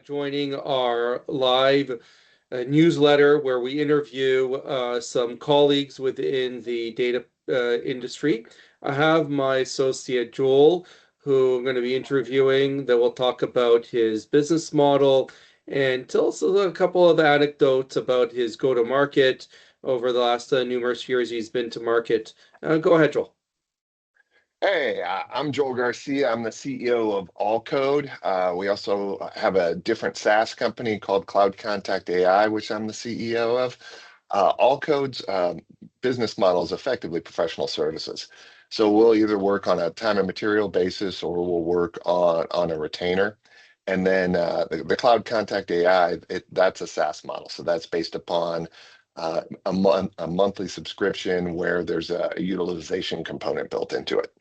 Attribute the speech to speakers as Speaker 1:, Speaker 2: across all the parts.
Speaker 1: joining our live newsletter where we interview some colleagues within the data industry. I have my associate Joel, who I'm going to be interviewing, that will talk about his business model and tell us a couple of anecdotes about his go-to-market over the last numerous years he's been to market. Go ahead, Joel.
Speaker 2: Hey, I'm Joel Garcia. I'm the CEO of AllCode. We also have a different SaaS company called Cloud Contact AI, which I'm the CEO of. AllCode's business model is effectively professional services. So we'll either work on a time and material basis or we'll work on a retainer. And then the Cloud Contact AI, that's a SaaS model. So that's based upon a monthly subscription where there's a utilization component built into it.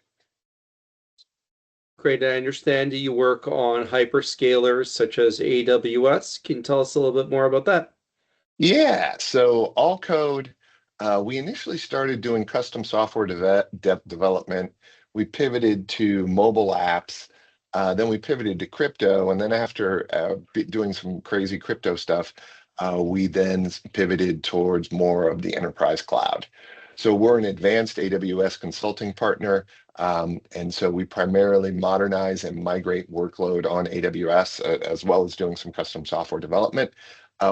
Speaker 1: Great. I understand you work on hyperscalers such as AWS. Can you tell us a little bit more about that?
Speaker 2: Yeah, so AllCode, we initially started doing custom software development. We pivoted to mobile apps. Then we pivoted to crypto. And then after doing some crazy crypto stuff, we then pivoted towards more of the enterprise cloud. So we're an advanced AWS consulting partner. And so we primarily modernize and migrate workload on AWS, as well as doing some custom software development.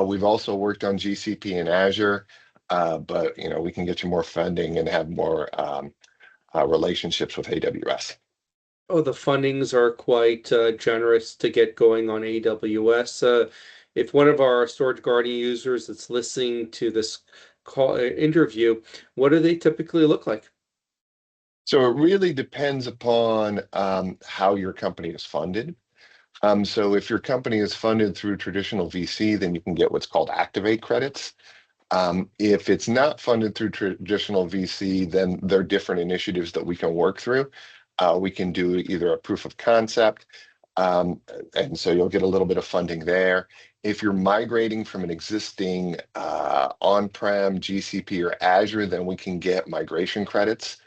Speaker 2: We've also worked on GCP and Azure, but we can get you more funding and have more relationships with AWS.
Speaker 1: Oh, the fundings are quite generous to get going on AWS. If one of our Storage Guardian users that's listening to this call interview, what do they typically look like?
Speaker 2: So it really depends upon how your company is funded. So if your company is funded through traditional VC, then you can get what's called Activate credits. If it's not funded through traditional VC, then there are different initiatives that we can work through. We can do either a proof of concept, and so you'll get a little bit of funding there. If you're migrating from an existing on-prem GCP or Azure, then we can get migration credits.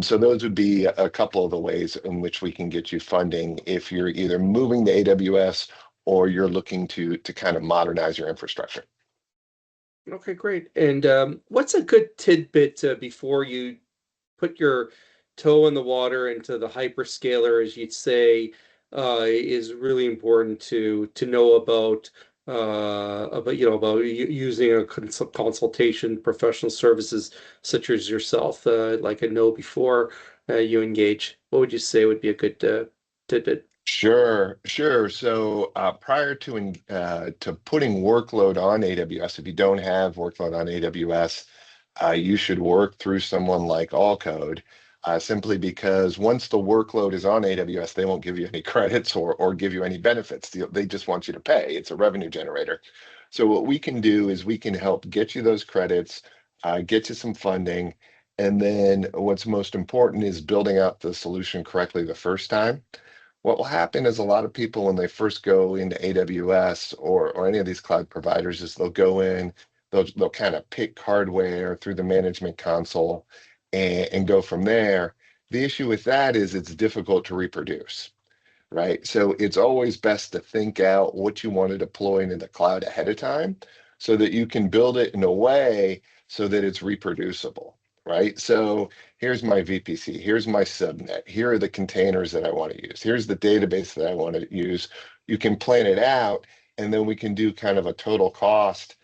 Speaker 2: So those would be a couple of the ways in which we can get you funding if you're either moving to AWS or you're looking to kind of modernize your infrastructure.
Speaker 1: Okay, great. And what's a good tidbit before you put your toe in the water into the hyperscaler, as you'd say, is really important to know about using a consultation professional services such as yourself, like I know before you engage. What would you say would be a good tidbit?
Speaker 2: Sure, sure. So prior to putting workload on AWS, if you don't have workload on AWS, you should work through someone like AllCode, simply because once the workload is on AWS, they won't give you any credits or give you any benefits. They just want you to pay. It's a revenue generator. So what we can do is we can help get you those credits, get you some funding, and then what's most important is building out the solution correctly the first time. What will happen is a lot of people, when they first go into AWS or any of these cloud providers, is they'll go in, they'll kind of pick hardware through the management console and go from there. The issue with that is it's difficult to reproduce, right? So it's always best to think out what you want to deploy into the cloud ahead of time so that you can build it in a way so that it's reproducible, right? So here's my VPC, here's my subnet, here are the containers that I want to use, here's the database that I want to use. You can plan it out, and then we can do kind of a total cost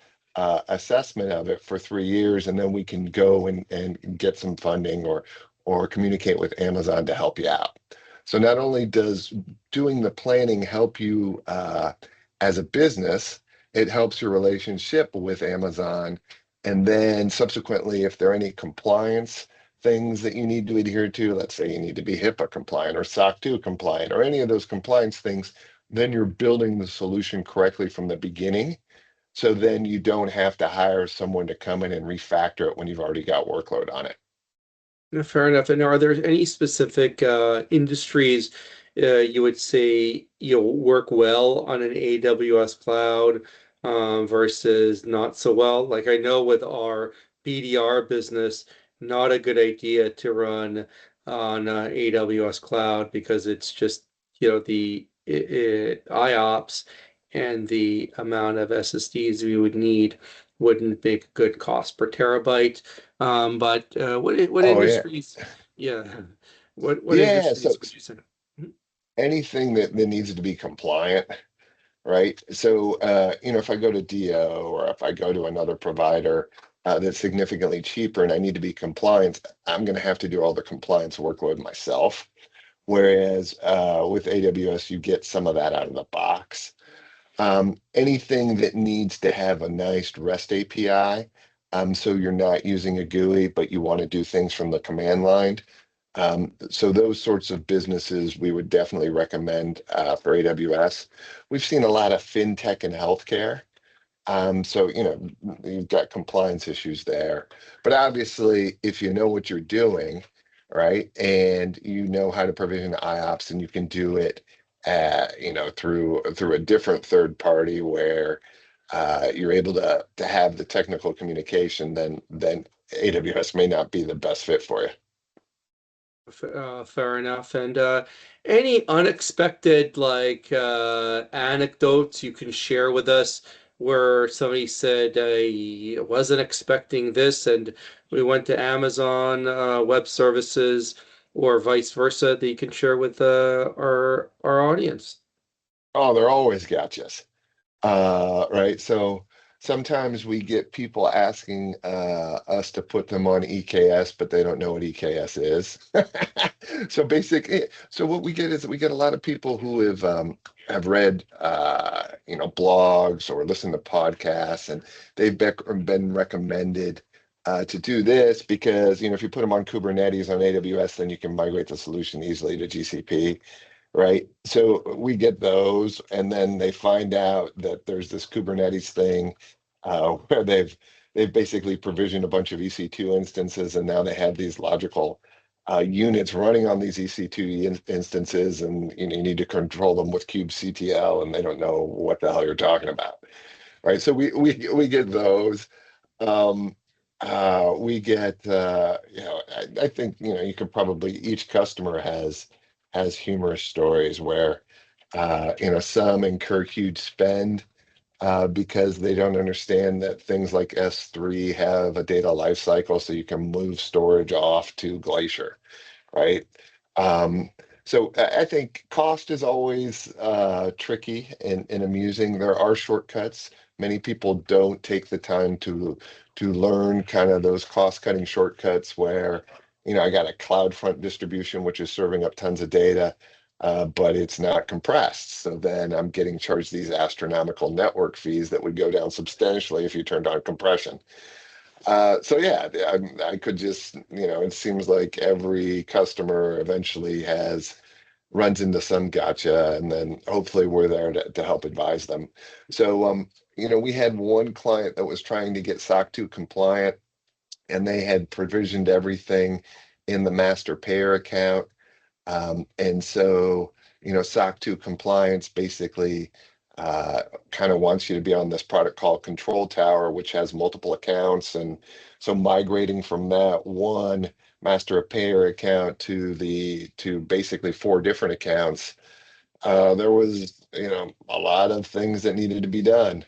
Speaker 2: assessment of it for 3 years, and then we can go and get some funding or communicate with Amazon to help you out. So not only does doing the planning help you as a business, it helps your relationship with Amazon. And then subsequently, if there are any compliance things that you need to adhere to, let's say you need to be HIPAA compliant or SOC 2 compliant or any of those compliance things, then you're building the solution correctly from the beginning. So then you don't have to hire someone to come in and refactor it when you've already got workload on it.
Speaker 1: Yeah, fair enough. And are there any specific industries you would say work well on an AWS cloud versus not so well? Like I know with our BDR business, not a good idea to run on AWS cloud because it's just the IOPS and the amount of SSDs we would need wouldn't make a good cost per terabyte. But what
Speaker 2: Oh yeah.
Speaker 1: industries? Yeah, what
Speaker 2: Yeah, so
Speaker 1: industries would you say?
Speaker 2: anything that needs to be compliant, right? So if I go to DO or if I go to another provider that's significantly cheaper and I need to be compliant, I'm going to have to do all the compliance workload myself. Whereas with AWS, you get some of that out of the box. Anything that needs to have a nice REST API, so you're not using a GUI, but you want to do things from the command line. So those sorts of businesses we would definitely recommend for AWS. We've seen a lot of fintech and healthcare. So, you've got compliance issues there. But obviously, if you know what you're doing, right, and you know how to provision IOPS and you can do it through a different third party where you're able to have the technical communication, then AWS may not be the best fit for you.
Speaker 1: Fair enough. And any unexpected anecdotes you can share with us where somebody said, I wasn't expecting this, and we went to Amazon Web Services or vice versa that you can share with our audience?
Speaker 2: Oh, they're always gotchas. Right. So sometimes we get people asking us to put them on EKS, but they don't know what EKS is. So basically, so what we get is we get a lot of people who have read blogs or listened to podcasts, and been recommended to do this because if you put them on Kubernetes on AWS, then you can migrate the solution easily to GCP, right? So we get those, and then they find out that there's this Kubernetes thing where they've basically provisioned a bunch of EC2 instances, and now they have these logical units running on these EC2 instances, and you need to control them with kubectl, and they don't know what the hell you're talking about, right? So we get those. Um, we get, I think, you could probably, each customer has humorous stories where, some incur huge spend because they don't understand that things like S3 have a data lifecycle, so you can move storage off to Glacier, right? Um, so I think cost is always tricky and amusing. There are shortcuts. Many people don't take the time to learn kind of those cost-cutting shortcuts where, I got a CloudFront distribution which is serving up tons of data, but it's not compressed. So then I'm getting charged these astronomical network fees that would go down substantially if you turned on compression. So yeah, I could just, it seems like every customer eventually runs into some gotcha, and then hopefully we're there to help advise them. So, we had one client that was trying to get SOC 2 compliant, and they had provisioned everything in the master payer account. And so, SOC 2 compliance basically kind of wants you to be on this product called Control Tower, which has multiple accounts. And so migrating from that one master payer account to basically four different accounts, there was, a lot of things that needed to be done.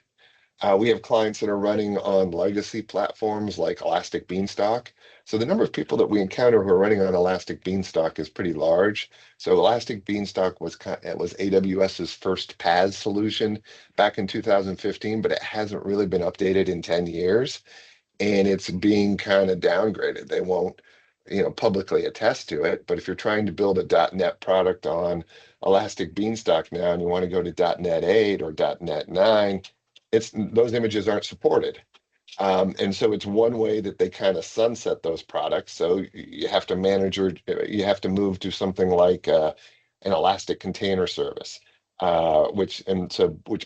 Speaker 2: We have clients that are running on legacy platforms like Elastic Beanstalk. So the number of people that we encounter who are running on Elastic Beanstalk is pretty large. So Elastic Beanstalk it was AWS's first PaaS solution back in 2015, but it hasn't really been updated in 10 years, and it's being kind of downgraded. They won't, publicly attest to it, but if you're trying to build a .NET product on Elastic Beanstalk now and you want to go to .NET 8 or .NET 9, those images aren't supported. And so it's one way that they kind of sunset those products. So you have to move to something like an Elastic Container Service, which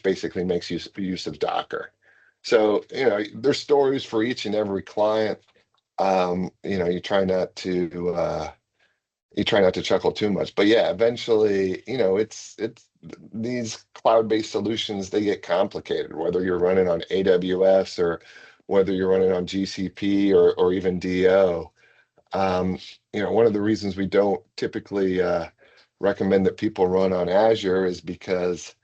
Speaker 2: basically makes use of Docker. So, there's stories for each and every client. You try not to chuckle too much, but yeah, eventually, it's these cloud-based solutions, they get complicated, whether you're running on AWS or whether you're running on GCP or even DO. Um, one of the reasons we don't typically recommend that people run on Azure is because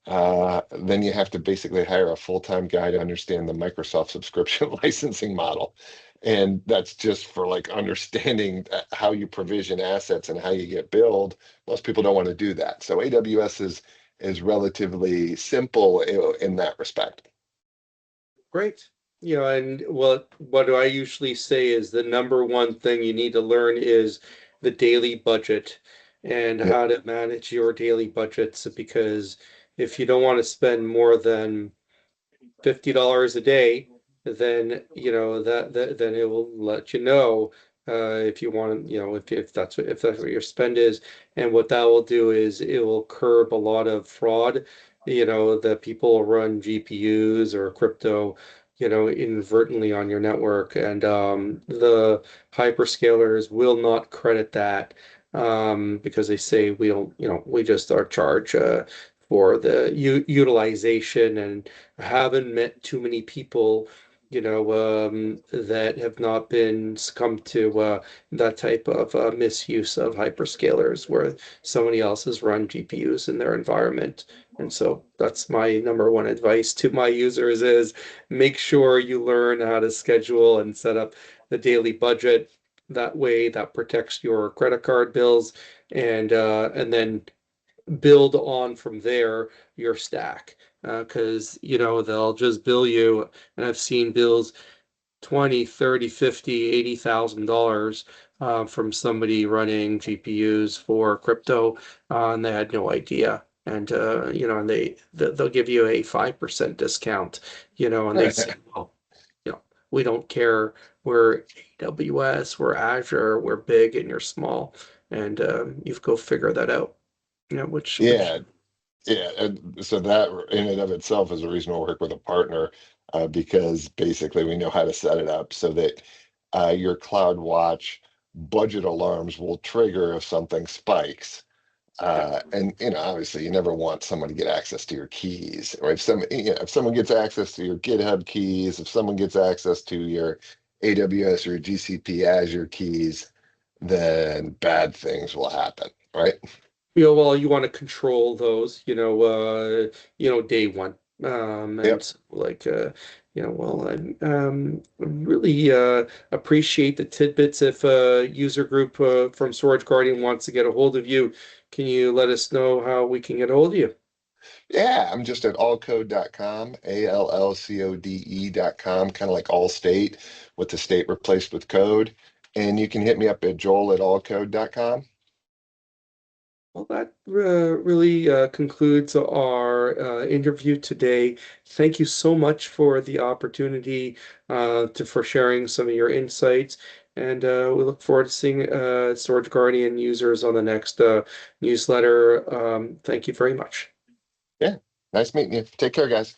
Speaker 2: then you have to basically hire a full-time guy to understand the Microsoft subscription licensing model. And that's just for like understanding how you provision assets and how you get billed. Most people don't want to do that. So AWS is relatively simple in that respect.
Speaker 1: Great. And what do I usually say is the number one thing you need to learn is the daily budget and
Speaker 2: Yep.
Speaker 1: how to manage your daily budgets because if you don't want to spend more than $50 a day, then then it will let you know if you want to, if that's what your spend is. And what that will do is it will curb a lot of fraud, that people run GPUs or crypto, inadvertently on your network. And the hyperscalers will not credit that because they say we don't, we just are charge for the utilization, and I haven't met too many people, that have not been succumbed to that type of misuse of hyperscalers where somebody else has run GPUs in their environment. And so that's my number one advice to my users is make sure you learn how to schedule and set up the daily budget. That way that protects your credit card bills and then build on from there your stack because they'll just bill you, and I've seen bills 20, 30, 50, $80,000 from somebody running GPUs for crypto, and they had no idea. And and they'll give you a 5% discount, and they say, well, we don't care. We're AWS, we're Azure, we're big and you're small. And you've go figure that out, which
Speaker 2: Yeah, yeah. And so that in and of itself is a reason to work with a partner, because basically we know how to set it up so that your CloudWatch budget alarms will trigger if something spikes.
Speaker 1: yeah.
Speaker 2: And obviously, you never want someone to get access to your keys, or if someone gets access to your GitHub keys, if someone gets access to your AWS or GCP Azure keys, then bad things will happen, right?
Speaker 1: Well, you want to control those, day one.
Speaker 2: Yep.
Speaker 1: And like, well, I really appreciate the tidbits. If a user group from Storage Guardian wants to get a hold of you, can you let us know how we can get a hold of you?
Speaker 2: Yeah, I'm just at allcode.com, ALLCODE.com, kind of like Allstate with the state replaced with code. And you can hit me up at Joel at allcode.com.
Speaker 1: Well, that really concludes our interview today. Thank you so much for the opportunity for sharing some of your insights, and we look forward to seeing Storage Guardian users on the next newsletter. Thank you very much.
Speaker 2: Yeah, nice meeting you. Take care, guys.